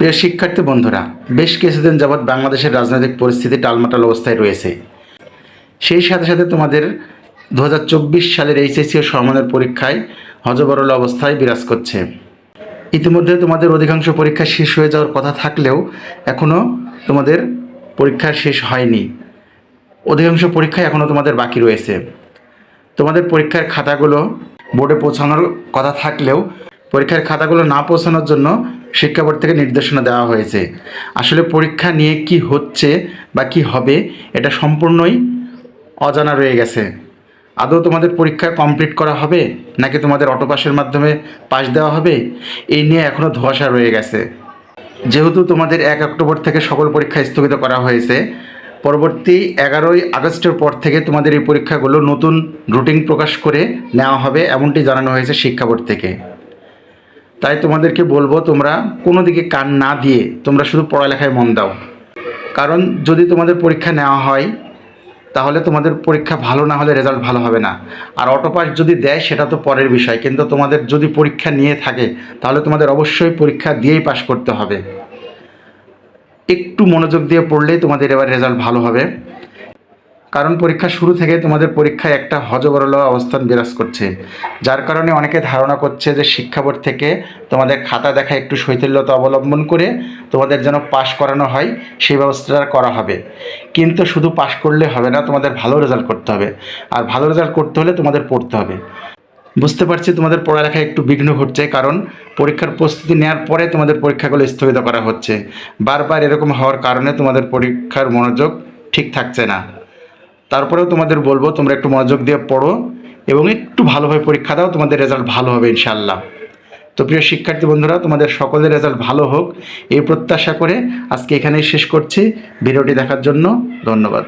প্রিয় শিক্ষার্থী বন্ধুরা, বেশ কিছুদিন যাবৎ বাংলাদেশের রাজনৈতিক পরিস্থিতি টালমাটাল অবস্থায় রয়েছে। সেই সাথে সাথে তোমাদের 2024 সালের এইচএসসি ও সমমানের পরীক্ষায় হযবরল অবস্থায় বিরাজ করছে। ইতিমধ্যে তোমাদের অধিকাংশ পরীক্ষা শেষ হয়ে যাওয়ার কথা থাকলেও এখনও তোমাদের পরীক্ষা শেষ হয়নি। অধিকাংশ পরীক্ষা এখনও তোমাদের বাকি রয়েছে। তোমাদের পরীক্ষার খাতাগুলো বোর্ডে পৌঁছানোর কথা থাকলেও পরীক্ষার খাতাগুলো না পৌঁছানোর জন্য শিক্ষা বোর্ড থেকে নির্দেশনা দেওয়া হয়েছে। আসলে পরীক্ষা নিয়ে কি হচ্ছে বা কি হবে এটা সম্পূর্ণই অজানা রয়ে গেছে। আদৌ তোমাদের পরীক্ষা কমপ্লিট করা হবে নাকি তোমাদের অটো পাসের মাধ্যমে পাস দেওয়া হবে, এই নিয়ে এখনও ধোঁয়াশা রয়ে গেছে। যেহেতু তোমাদের 1 অক্টোবর থেকে সকল পরীক্ষা স্থগিত করা হয়েছে, পরবর্তী 11ই আগস্টের পর থেকে তোমাদের এই পরীক্ষাগুলো নতুন রুটিন প্রকাশ করে নেওয়া হবে, এমনটি জানানো হয়েছে শিক্ষা বোর্ড থেকে। তাই তোমাদেরকে বলবো, তোমরা কোনো দিকে কান না দিয়ে তোমরা শুধু পড়ালেখায় মন দাও। কারণ যদি তোমাদের পরীক্ষা নেওয়া হয় তাহলে তোমাদের পরীক্ষা ভালো না হলে রেজাল্ট ভালো হবে না। আর অটো পাস যদি দেয় সেটা তো পরের বিষয়, কিন্তু তোমাদের যদি পরীক্ষা নিয়ে থাকে তাহলে তোমাদের অবশ্যই পরীক্ষা দিয়েই পাস করতে হবে। একটু মনোযোগ দিয়ে পড়লেই তোমাদের এবার রেজাল্ট ভালো হবে। কারণ পরীক্ষা শুরু থেকে তোমাদের পরীক্ষায় একটা হযবরল অবস্থান বিরাজ করছে, যার কারণে অনেকে ধারণা করছে যে শিক্ষা বোর্ড থেকে তোমাদের খাতা দেখা একটু শৈথিল্যতা অবলম্বন করে তোমাদের যেন পাস করানো হয় সেই ব্যবস্থাটা করা হবে। কিন্তু শুধু পাস করলে হবে না, তোমাদের ভালো রেজাল্ট করতে হবে। আর ভালো রেজাল্ট করতে হলে তোমাদের পড়তে হবে। বুঝতে পারছি তোমাদের পড়ালেখায় একটু বিঘ্ন ঘটছে, কারণ পরীক্ষার প্রস্তুতি নেওয়ার পরে তোমাদের পরীক্ষাগুলো স্থগিত করা হচ্ছে। বারবার এরকম হওয়ার কারণে তোমাদের পরীক্ষার মনোযোগ ঠিক থাকছে না। তারপরেও তোমাদের বলবো, তোমরা একটু মনোযোগ দিয়ে পড়ো এবং একটু ভালোভাবে পরীক্ষা দাও, তোমাদের রেজাল্ট ভালো হবে ইনশাআল্লাহ। তো প্রিয় শিক্ষার্থী বন্ধুরা, তোমাদের সকলের রেজাল্ট ভালো হোক এই প্রত্যাশা করে আজকে এখানেই শেষ করছি। ভিডিওটি দেখার জন্য ধন্যবাদ।